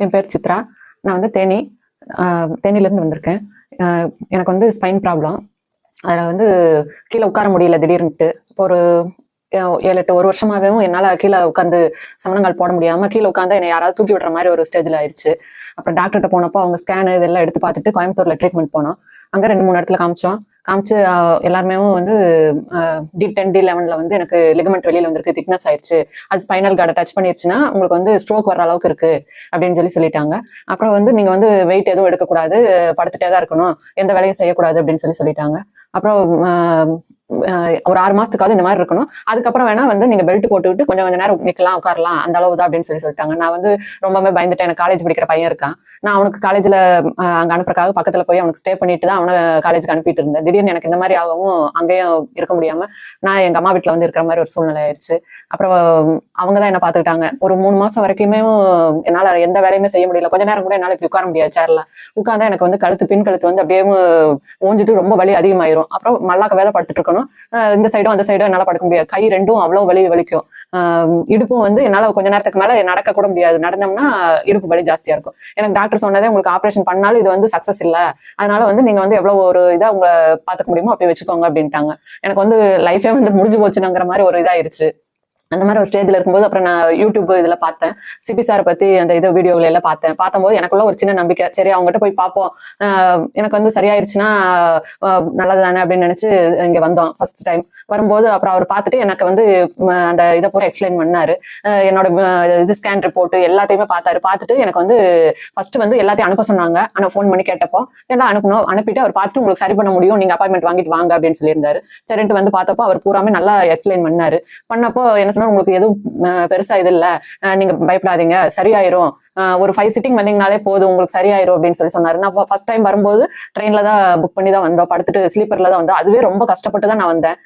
என் பேர் சித்ரா. நான் வந்து தேனியிலேருந்து வந்திருக்கேன். எனக்கு வந்து ஸ்பைன் ப்ராப்ளம். அதில் வந்து கீழே உட்கார முடியல திடீர்னுட்டு. இப்போ ஒரு 7-8 ஒரு வருஷமாகவும் என்னால் கீழே உட்காந்து சமணங்கால் போட முடியாமல் கீழே உட்காந்து என்னை யாராவது தூக்கி விடுற மாதிரி ஒரு ஸ்டேஜில் ஆயிடுச்சு. அப்புறம் டாக்டர்கிட்ட போனப்போ அவங்க ஸ்கேனு இதெல்லாம் எடுத்து பார்த்துட்டு கோயம்புத்தூரில் ட்ரீட்மெண்ட் போனோம். அங்கே 2-3 இடத்துல காமிச்சு எல்லாருமே வந்து D10 D11 வந்து எனக்கு லிகமெண்ட் வெளியில வந்திருக்கு, திக்னஸ் ஆயிடுச்சு, அது ஸ்பைனல் கார்டை டச் பண்ணிருச்சுன்னா உங்களுக்கு வந்து ஸ்ட்ரோக் வர அளவுக்கு இருக்கு அப்படின்னு சொல்லிட்டாங்க. அப்புறம் வந்து நீங்க வந்து வெயிட் எதுவும் எடுக்கக்கூடாது, படுத்துட்டே தான் இருக்கணும், எந்த வேலையும் செய்யக்கூடாது அப்படின்னு சொல்லிட்டாங்க. அப்புறம் ஒரு 6 மாசத்துக்காவது இந்த மாதிரி இருக்கணும், அதுக்கப்புறம் வேணா வந்து நீங்க பெல்ட் போட்டுக்கிட்டு கொஞ்சம் நேரம் நிக்கலாம், உட்காரலாம், அந்த அளவு தான் அப்படின்னு சொல்லிட்டாங்க. நான் வந்து ரொம்பவே பயந்துட்டேன். எனக்கு காலேஜ் படிக்கிற பையன் இருக்கான். நான் அவனுக்கு காலேஜ்ல அங்க அனுப்புறதுக்காக பக்கத்துல போய் அவனுக்கு ஸ்டே பண்ணிட்டு தான் அவனை காலேஜுக்கு அனுப்பிட்டு இருந்தேன். திடீர்னு எனக்கு இந்த மாதிரி ஆகவும் அங்கேயும் இருக்க முடியாம நான் எங்க அம்மா வீட்டுல வந்து இருக்கிற மாதிரி ஒரு சூழ்நிலை ஆயிடுச்சு. அப்புறம் அவங்க தான் என்ன பாத்துக்கிட்டாங்க. ஒரு 3 மாசம் வரைக்குமே என்னால எந்த வேலையுமே செய்ய முடியல. கொஞ்ச நேரம் கூட என்னால இப்படி உட்கார முடியாது. சேர்ல உட்கார்ந்தா எனக்கு வந்து பின் கழுத்து வந்து அப்படியே ஓஞ்சிட்டு ரொம்ப வலி அதிகமாயிரும். அப்புறம் மல்லாக்க வேத படுத்துட்டு இருக்கணும். இந்த சைடும் அந்த சைடும் என்னால படுக்க முடியாது. கை ரெண்டும் அவ்வளவு வலிக்கும். இடுப்பும் வந்து என்னால கொஞ்ச நேரத்துக்கு மேல நடக்க கூட முடியாது. நடந்தோம்னா இடுப்பு வலி ஜாஸ்தியா இருக்கும். எனக்கு டாக்டர் சொன்னதே, உங்களுக்கு ஆபரேஷன் பண்ணாலும் இது வந்து சக்சஸ் இல்ல, அதனால வந்து நீங்க வந்து எவ்வளவு ஒரு இதா உங்களை பாத்துக்க முடியுமோ அப்படி வச்சுக்கோங்க அப்படின்ட்டாங்க. எனக்கு வந்து லைஃபே வந்து முடிஞ்சு போச்சுங்கிற மாதிரி ஒரு இதாயிருச்சு. அந்த மாதிரி ஒரு ஸ்டேஜ்ல இருக்கும்போது அப்புறம் நான் யூடியூப் இதுல பார்த்தேன், சிபி சாரை பத்தி அந்த வீடியோல எல்லாம் பார்க்கும்போது எனக்குள்ள ஒரு சின்ன நம்பிக்கை, சரி அவங்ககிட்ட போய் பார்ப்போம், எனக்கு வந்து சரியாயிருச்சுன்னா நல்லது தானே அப்படின்னு நினைச்சு இங்க வந்தோம். ஃபர்ஸ்ட் டைம் வரும்போது அப்புறம் அவர் பார்த்துட்டு எனக்கு வந்து அந்த இதை பூரா எக்ஸ்பிளைன் பண்ணாரு. என்னோட ஸ்கேன் ரிப்போர்ட் எல்லாத்தையுமே பார்த்துட்டு எனக்கு வந்து ஃபர்ஸ்ட் வந்து எல்லாத்தையும் அனுப்ப சொன்னாங்க. ஆனா ஃபோன் பண்ணி கேட்டப்போ எல்லாம் அனுப்பிட்டு அவர் பார்த்துட்டு உங்களுக்கு சரி பண்ண முடியும், நீங்க அப்பாயின்மெண்ட் வாங்கிட்டு வாங்க அப்படின்னு சொல்லியிருந்தாரு. சரின்ட்டு வந்து பார்த்தப்போ அவர் பூராமே நல்லா எக்ஸ்பிளைன் பண்ணப்போ என்ன சொன்னா, உங்களுக்கு எதுவும் பெருசா இது இல்ல, நீங்க பயப்படாதீங்க, சரியாயிரும், ஒரு 5 சிட்டிங் வந்தீங்கனாலே போதும், உங்களுக்கு சரியாயிரும் அப்படின்னு சொன்னாரு. நான் ஃபர்ஸ்ட் டைம் வரும்போது ட்ரெயின்ல தான் புக் பண்ணி தான் வந்தோம், படுத்துட்டு ஸ்லீப்பர்ல தான் வந்தோம். அதுவே ரொம்ப கஷ்டப்பட்டு தான் நான் வந்தேன்.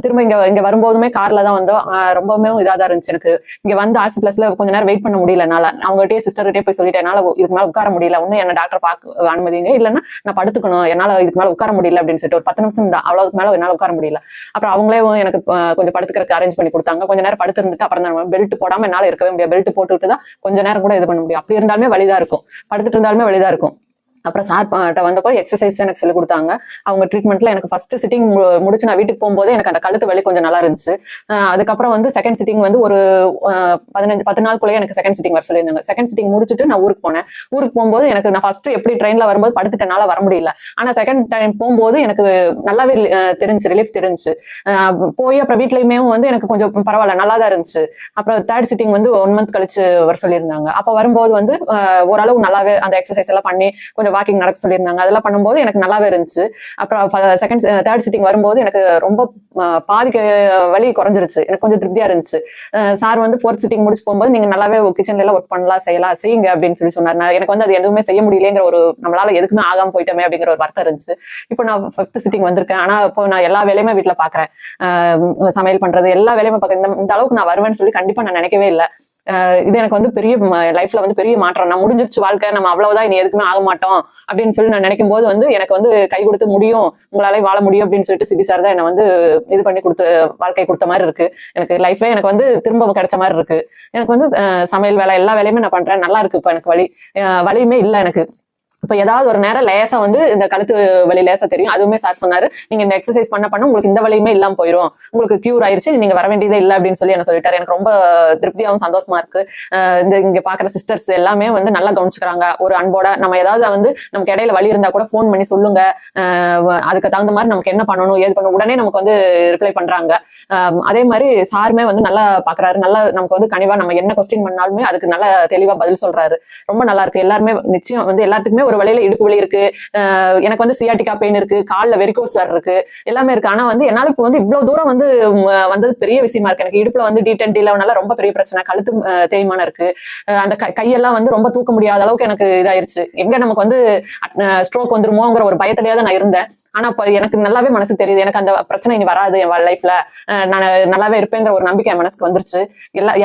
திரும்ப இங்க வரும்போதுமே கார்ல தான் வந்தோம். ரொம்பவுமே இதா தான் இருந்துச்சு. எனக்கு இங்க வந்து ஆசிப்ளஸ்ல கொஞ்ச நேரம் வெயிட் பண்ண முடியல என்னால. அவங்ககிட்டயே சிஸ்டர்கிட்டே போய் சொல்லிட்டேன், என்னால இதுக்கு மேல உட்கார முடியல, ஒன்னும் என்ன டாக்டர் பார்க்க அனுமதிங்க, இல்லைன்னா நான் படுத்துக்கணும், என்னால இதுக்கு மேல உட்கார முடியல அப்படின்னு சொல்லிட்டு ஒரு 10 நிமிஷம் தான், அவ்வளவுக்கு மேல என்னால உட்கார முடியல. அப்புறம் அவங்களே எனக்கு கொஞ்சம் படுத்துக்கிறதுக்கு அரேஞ்ச் பண்ணி கொடுத்தாங்க. கொஞ்ச நேரம் படுத்து இருந்துட்டு அப்புறம் தான் பெல்ட் போடாம என்னால இருக்கவே முடியாது. பெல்ட் போட்டுட்டு தான் கொஞ்ச நேரம் கூட இது பண்ண முடியும். அப்படி இருந்தாலுமே வலிதான் இருக்கும், படுத்துட்டு இருந்தாலுமே வலிதான் இருக்கும். அப்புறம் சார் வந்தப்போ எக்ஸசைஸ் எனக்கு சொல்லி கொடுத்தாங்க. அவங்க ட்ரீட்மெண்ட்ல எனக்கு ஃபர்ஸ்ட் சிட்டிங் முடிச்சு நான் வீட்டுக்கு போகும்போது எனக்கு அந்த கழுத்து வலி கொஞ்சம் நல்லா இருந்துச்சு. அதுக்கப்புறம் வந்து செகண்ட் சிட்டிங் வந்து ஒரு 10 நாளுக்குள்ளேயே எனக்கு செகண்ட் சிட்டிங் வர சொல்லியிருந்தாங்க. செகண்ட் சிட்டிங் முடிச்சுட்டு நான் ஊருக்கு போனேன். ஊருக்கு போகும்போது எனக்கு நான் ஃபர்ஸ்ட் எப்படி ட்ரெயின்ல வரும்போது படுத்துட்டனால வர முடியல. ஆனா செகண்ட் டைம் போகும்போது எனக்கு நல்லாவே தெரிஞ்சு, ரிலீஃப் தெரிஞ்சு. போய் அப்புறம் வீட்லயுமே வந்து எனக்கு கொஞ்சம் பரவாயில்ல, நல்லா தான் இருந்துச்சு. அப்புறம் தேர்ட் சிட்டிங் வந்து 1 மந்த் கழிச்சு வர சொல்லியிருந்தாங்க. அப்ப வரும்போது வந்து ஓரளவு நல்லாவே அந்த எக்ஸசைஸ் எல்லாம் பண்ணி கொஞ்சம் வாக்கிங் நடக்க சொல்லியிருந்தாங்க. அதெல்லாம் பண்ணும்போது எனக்கு நல்லாவே இருந்துச்சு. அப்புறம் தேர்ட் சிட்டிங் வரும்போது எனக்கு ரொம்ப பாதிக்க வலி குறைஞ்சிருச்சு. எனக்கு கொஞ்சம் திருப்தியா இருந்துச்சு. சார் வந்து 4th சிட்டிங் முடிச்சு போகும்போது நீங்க நல்லாவே கிச்சன்ல எல்லாம் ஒர்க் பண்ணலாம், செய்யுங்க அப்படின்னு சொன்னார். எனக்கு வந்து அது எதுவுமே செய்ய முடியலங்கிற ஒரு, நம்மளால எதுக்குமே ஆகாம போயிட்டோமே அப்படிங்கிற ஒரு வருத்தம் இருந்துச்சு. இப்போ நான் 5th சிட்டிங் வந்திருக்கேன். ஆனா இப்போ நான் எல்லா வேலையுமே வீட்டுல பாக்குறேன். சமையல் பண்றது எல்லா வேலையுமே பாக்குறேன். இந்த அளவுக்கு நான் வருவேன்னு சொல்லி கண்டிப்பா நான் நினைக்கவே இல்லை. இது எனக்கு வந்து பெரிய லைஃப்ல வந்து பெரிய மாற்றம். நான் முடிஞ்சிருச்சு வாழ்க்கை, நம்ம அவ்வளவுதான், இனி எதுக்குமே ஆக மாட்டோம் அப்படின்னு சொல்லி நான் நினைக்கும் போது வந்து எனக்கு வந்து கை கொடுத்து முடியும், உங்களால வாழ முடியும் அப்படின்னு சொல்லிட்டு சிபி சார் தான் என்னை வந்து இது பண்ணி வாழ்க்கை கொடுத்த மாதிரி இருக்கு. எனக்கு லைஃபே எனக்கு வந்து திரும்ப கிடைச்ச மாதிரி இருக்கு. எனக்கு வந்து சமையல் வேலை எல்லா வேலையுமே நான் பண்றேன், நல்லா இருக்கு. இப்ப எனக்கு வலியுமே இல்லை. எனக்கு இப்ப ஏதாவது ஒரு நேரம் லேசா வந்து இந்த கழுத்து வலி லேசா தெரியும். அதுவுமே சார் சொன்னாரு, நீங்க இந்த எக்ஸசைஸ் பண்ண உங்களுக்கு இந்த வலியுமே இல்லாம போயிடும், உங்களுக்கு கியூர் ஆயிருச்சு, நீங்க வர வேண்டியதே இல்லை அப்படின்னு சொல்லி என்ன சொல்லிட்டாரு. எனக்கு ரொம்ப திருப்தியாகவும் சந்தோஷமா இருக்கு. இங்க பாக்குற சிஸ்டர்ஸ் எல்லாமே வந்து நல்லா கவனிச்சுக்கிறாங்க ஒரு அன்போட. நம்ம ஏதாவது வந்து நமக்கு இடையில வலி இருந்தா கூட போன் பண்ணி சொல்லுங்க, அதுக்கு தகுந்த மாதிரி நமக்கு என்ன பண்ணணும் ஏது பண்ணணும் உடனே நமக்கு வந்து ரிப்ளை பண்றாங்க. அதே மாதிரி சாருமே வந்து நல்லா பாக்குறாரு, நல்லா நமக்கு வந்து கனிவா நம்ம என்ன கொஸ்டின் பண்ணாலுமே அதுக்கு நல்லா தெளிவா பதில் சொல்றாரு. ரொம்ப நல்லா இருக்கு. எல்லாருமே நிச்சயம் வந்து எல்லாத்துக்குமே ஒரு வழியில இடுப்பு வலி இருக்கு, எனக்கு வந்து சியாட்டிகா பெயின் இருக்கு, கால்ல வெரிகோஸ் இருக்கு, எல்லாமே இருக்கு. ஆனா வந்து என்னால இப்ப வந்து இவ்வளவு தூரம் வந்து வந்தது பெரிய விஷயமா இருக்கு. எனக்கு இடுப்புல வந்து D10 D11 ரொம்ப பெரிய பிரச்சனை, கழுத்து தேய்மானம் இருக்கு, அந்த கையெல்லாம் வந்து ரொம்ப தூக்க முடியாத அளவுக்கு எனக்கு இதாயிருச்சு. எங்க நமக்கு வந்து ஸ்ட்ரோக் வந்துருமோங்கிற ஒரு பயத்திலேயே தான் நான் இருந்தேன். ஆனா இப்ப எனக்கு நல்லாவே மனசு தெரியுது, எனக்கு அந்த பிரச்சனை இனி வராது என் லைஃப்ல, நான் நல்லாவே இருப்பேங்கிற ஒரு நம்பிக்கை என் மனசுக்கு வந்துருச்சு.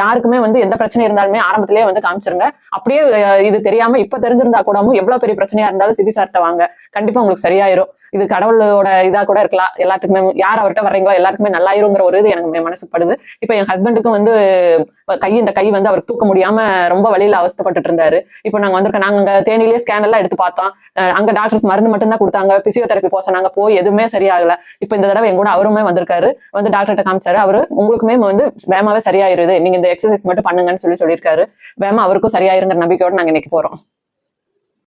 யாருக்குமே வந்து எந்த பிரச்சனை இருந்தாலுமே ஆரம்பத்திலேயே வந்து காமிச்சிருங்க. அப்படியே இது தெரியாம இப்ப தெரிஞ்சிருந்தா கூடவும் எவ்வளவு பெரிய பிரச்சனையா இருந்தாலும் சிபி சார்ட்ட வாங்க, கண்டிப்பா உங்களுக்கு சரியாயிரும். இது கடவுளோட இதா கூட இருக்கலாம். எல்லாத்துக்குமே யார் அவர்கிட்ட வர்றீங்களோ எல்லாருக்குமே நல்லாயிருங்கிற ஒரு இது எனக்கு மனசுக்கு படுது. இப்ப என் ஹஸ்பண்டுக்கும் வந்து இந்த கை வந்து அவர் தூக்க முடியாம ரொம்ப வழியில அவஸ்தைப்பட்டுட்டு இருந்தாரு. இப்போ நாங்க வந்திருக்கோம். நாங்க அங்க தேனிலேயே ஸ்கேன் எல்லாம் எடுத்து பார்த்தோம். அங்க டாக்டர்ஸ் மருந்து மட்டும் தான் கொடுத்தாங்க. பிசியோதெரப்பி போக சொன்னாங்க, போய் எதுவுமே சரியாகல. இப்ப இந்த தடவை என் கூட அவருமே வந்திருக்காரு, வந்து டாக்டர்கிட்ட காமிச்சாரு. அவரு உங்களுக்குமே வந்து வேகமாவே சரியாயிருது, நீங்க இந்த எக்ஸசைஸ் மட்டும் பண்ணுங்கன்னு சொல்லியிருக்காரு. வேகமா அவருக்கும் சரியாயிருங்கிற நம்பிக்கையோட நாங்க இன்னைக்கு போறோம்.